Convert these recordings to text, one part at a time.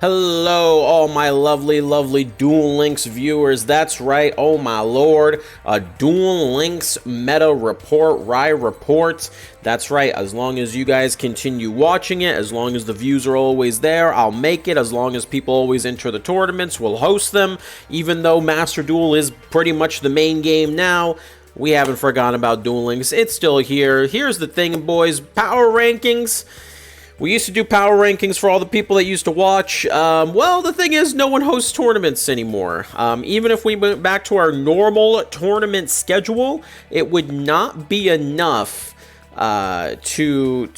Hello, all my lovely, lovely Duel Links viewers. That's right, oh my lord, a Duel Links meta report, report. That's right, as long as you guys continue watching it, as long as the views are always there, I'll make it. As long as people always enter the tournaments, we'll host them. Even though Master Duel is pretty much the main game now, we haven't forgotten about Duel Links. It's still here. Here's the thing, boys, power rankings. We used to do power rankings for all the people that used to watch. Well, the thing is, no one hosts tournaments anymore. Even if we went back to our normal tournament schedule, it would not be enough to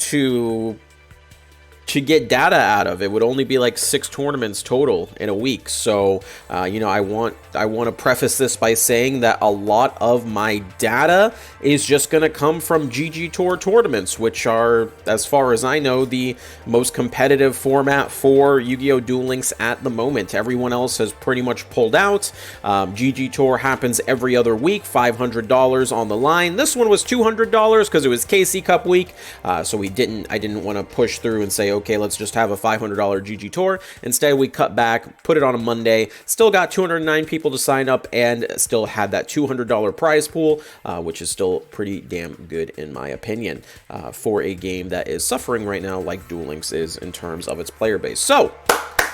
get data out of. It would only be like 6 tournaments total in a week. So, you know, I want to preface this by saying that a lot of my data is just going to come from GG Tour tournaments, which are, as far as I know, the most competitive format for Yu-Gi-Oh! Duel Links at the moment. Everyone else has pretty much pulled out. GG Tour happens every other week, $500 on the line. This one was $200 because it was KC Cup week, so I didn't want to push through and say, okay, let's just have a $500 GG Tour. Instead, we cut back, put it on a Monday, still got 209 people to sign up, and still had that $200 prize pool, which is still pretty damn good in my opinion, for a game that is suffering right now like Duel Links is in terms of its player base. So,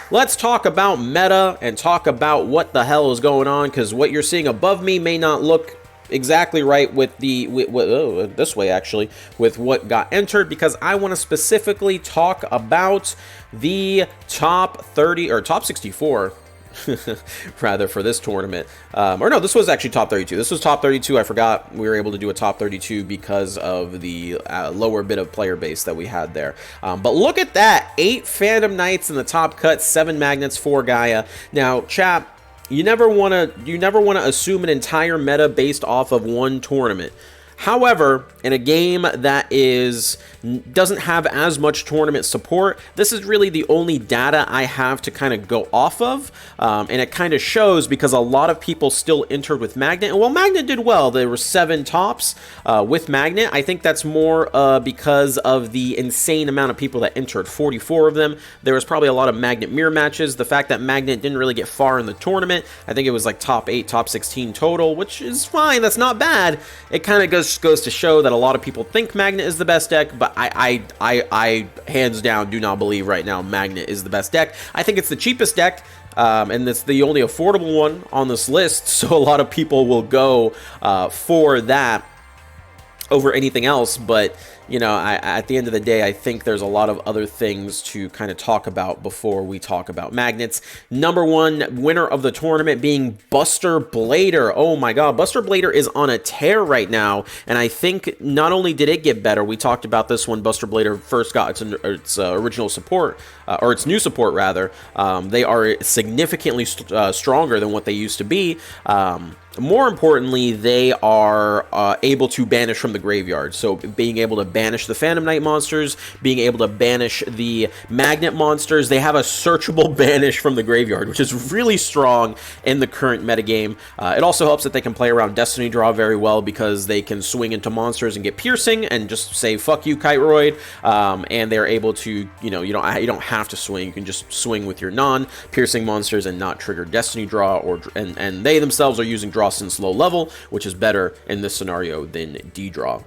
let's talk about meta and talk about what the hell is going on, because what you're seeing above me may not look exactly right with the this way actually with what got entered, because I want to specifically talk about the top 30 or top 64 rather for this tournament, or no, this was actually top 32. This was top 32. I forgot we were able to do a top 32 because of the lower bit of player base that we had there. But look at that, 8 Phantom Knights in the top cut, 7 Magnets, 4 Gaia. Now, chap, you never want to assume an entire meta based off of one tournament. However, in a game that doesn't have as much tournament support, this is really the only data I have to kind of go off of, and it kind of shows because a lot of people still entered with Magnet. And well, Magnet did well. There were 7 tops with Magnet. I think that's more because of the insane amount of people that entered, 44 of them. There was probably a lot of Magnet mirror matches. The fact that Magnet didn't really get far in the tournament, I think it was like top 8, top 16 total, which is fine. That's not bad. It kind of goes to show that a lot of people think Magnet is the best deck, but I hands down do not believe right now Magnet is the best deck. I think it's the cheapest deck, and it's the only affordable one on this list, so a lot of people will go for that over anything else. But you know, at the end of the day, I think there's a lot of other things to kind of talk about before we talk about Magnets. Number 1 winner of the tournament being Buster Blader. Oh my god, Buster Blader is on a tear right now, and I think not only did it get better, we talked about this when Buster Blader first got its original support, or its new support rather. They are significantly stronger than what they used to be. More importantly, they are able to banish from the graveyard. So being able to banish the Phantom Knight monsters, being able to banish the Magnet monsters, they have a searchable banish from the graveyard, which is really strong in the current metagame. It also helps that they can play around Destiny Draw very well, because they can swing into monsters and get piercing and just say fuck you, Kiteroid, and they're able to, you know, you don't have to swing. You can just swing with your non-piercing monsters and not trigger Destiny Draw, and they themselves are using draw since low level, which is better in this scenario than D-Draw.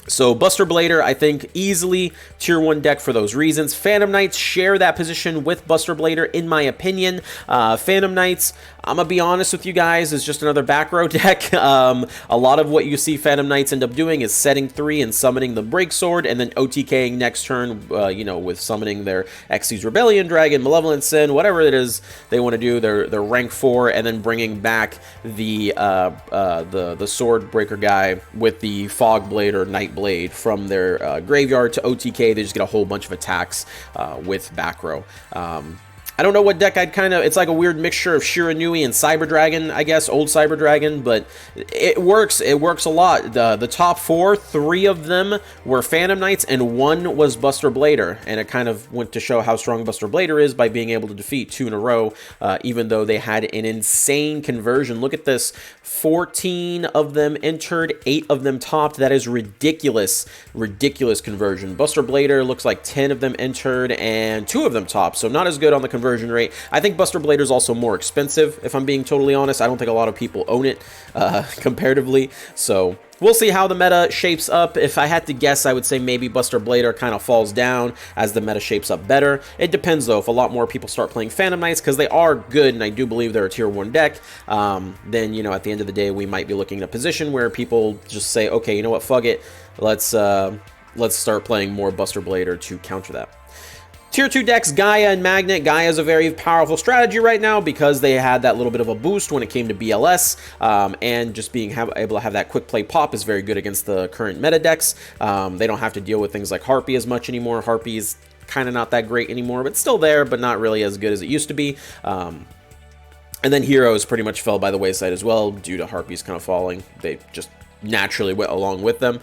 So Buster Blader, I think, easily tier 1 deck for those reasons. Phantom Knights share that position with Buster Blader, in my opinion. Phantom Knights, I'm going to be honest with you guys, is just another back row deck. A lot of what you see Phantom Knights end up doing is setting 3 and summoning the Break Sword, and then OTKing next turn, you know, with summoning their Xyz Rebellion, Dragon, Malevolent Sin, whatever it is they want to do, their rank 4, and then bringing back the Sword Breaker guy with the Fog Blade or Night Blade from their graveyard to OTK. They just get a whole bunch of attacks with back row. I don't know what deck I'd kind of... It's like a weird mixture of Shiranui and Cyber Dragon, I guess. Old Cyber Dragon, but it works. It works a lot. The top 4, 3 of them were Phantom Knights, and 1 was Buster Blader. And it kind of went to show how strong Buster Blader is by being able to defeat 2 in a row, even though they had an insane conversion. Look at this. 14 of them entered, 8 of them topped. That is ridiculous. Ridiculous conversion. Buster Blader looks like 10 of them entered, and 2 of them topped. So not as good on the conversion conversion rate. I think Buster Blader is also more expensive, if I'm being totally honest. I don't think a lot of people own it comparatively, so we'll see how the meta shapes up. If I had to guess, I would say maybe Buster Blader kind of falls down as the meta shapes up better. It depends, though. If a lot more people start playing Phantom Knights, because they are good, and I do believe they're a tier 1 deck, then, you know, at the end of the day, we might be looking at a position where people just say, okay, you know what, fuck it. Let's start playing more Buster Blader to counter that. Tier 2 decks, Gaia and Magnet. Gaia is a very powerful strategy right now because they had that little bit of a boost when it came to BLS, and just being able to have that quick play pop is very good against the current meta decks. They don't have to deal with things like Harpy as much anymore. Harpy is kind of not that great anymore, but still there, but not really as good as it used to be. And then Heroes pretty much fell by the wayside as well due to Harpies kind of falling. They just naturally went along with them.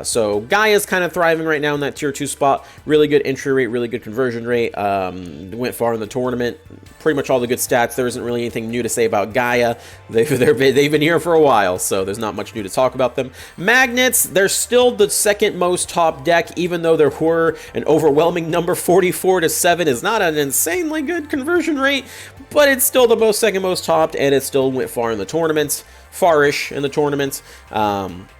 So Gaia's kind of thriving right now in that tier 2 spot. Really good entry rate, really good conversion rate. Went far in the tournament. Pretty much all the good stats. There isn't really anything new to say about Gaia. They've been here for a while, so there's not much new to talk about them. Magnets, they're still the second most top deck, even though there were an overwhelming number. 44-7 is not an insanely good conversion rate, but it's still the second most topped, and it still went far in the tournaments. Farish in the tournament.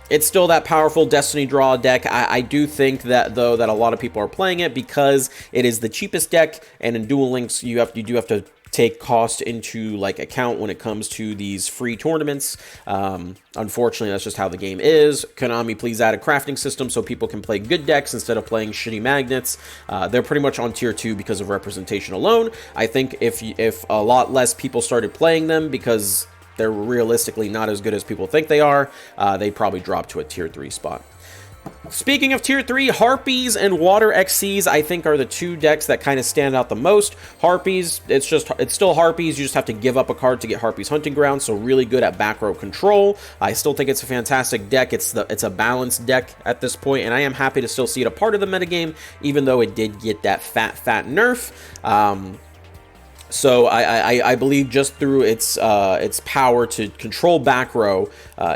It's still that powerful Destiny draw deck. I do think that, though, that a lot of people are playing it because it is the cheapest deck, and in Duel Links you do have to take cost into like account when it comes to these free tournaments. Unfortunately, that's just how the game is. Konami, please add a crafting system so people can play good decks instead of playing shitty magnets. They're pretty much on tier 2 because of representation alone. I think if a lot less people started playing them because they're realistically not as good as people think they are, they'd probably drop to a tier 3 spot. Speaking of tier 3, Harpies and Water XCs, I think, are the two decks that kind of stand out the most. Harpies, it's still Harpies. You just have to give up a card to get Harpies Hunting Ground, so really good at back row control. I still think it's a fantastic deck. It's a balanced deck at this point, and I am happy to still see it a part of the metagame, even though it did get that fat nerf. So I believe just through its power to control back row,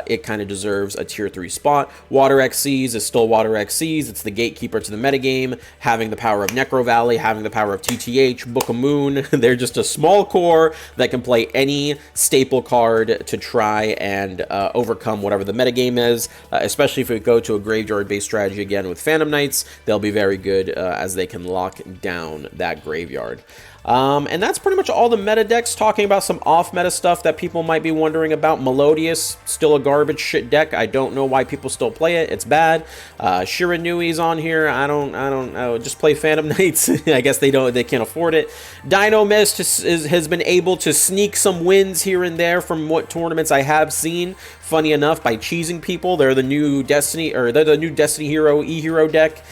it kind of deserves a tier 3 spot. Water XCs is still Water XCs. It's the gatekeeper to the metagame, having the power of Necro Valley, having the power of TTH, Book of Moon. They're just a small core that can play any staple card to try and overcome whatever the metagame is, especially if we go to a graveyard-based strategy again with Phantom Knights. They'll be very good as they can lock down that graveyard. And that's pretty much all the meta decks. Talking about some off-meta stuff that people might be wondering about. Melodious, still a garbage shit deck. I don't know why people still play it. It's bad. Shiranui's on here. I don't just play Phantom Knights. I guess they can't afford it. Dino Mist has been able to sneak some wins here and there from what tournaments I have seen. Funny enough, by cheesing people. They're the new Destiny Hero E-Hero deck.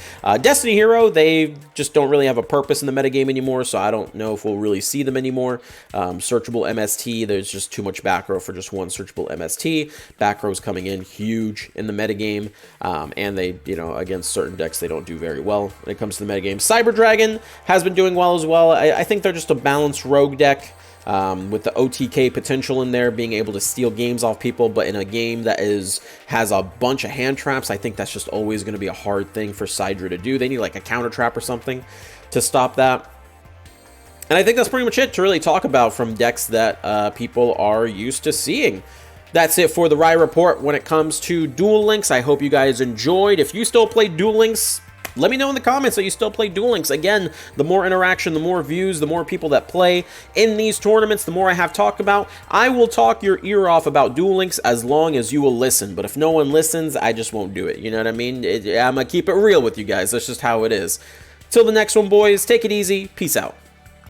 Destiny Hero, they just don't really have a purpose in the metagame anymore, so I don't know if we'll really see them anymore. Searchable MST, there's just too much back row for just one searchable MST. Back row's coming in huge in the metagame, and they, against certain decks, they don't do very well when it comes to the metagame. Cyber Dragon has been doing well as well. I think they're just a balanced rogue deck. With the OTK potential in there, being able to steal games off people, but in a game that has a bunch of hand traps, I think that's just always going to be a hard thing for Sidra to do. They need like a counter trap or something to stop that. And I think that's pretty much it to really talk about from decks that people are used to seeing. That's it for the Rye Report when it comes to Duel Links. I hope you guys enjoyed. If you still play Duel Links, let me know in the comments that you still play Duel Links. Again, the more interaction, the more views, the more people that play in these tournaments, the more I have talk about. I will talk your ear off about Duel Links as long as you will listen. But if no one listens, I just won't do it. You know what I mean? I'm going to keep it real with you guys. That's just how it is. Till the next one, boys. Take it easy. Peace out.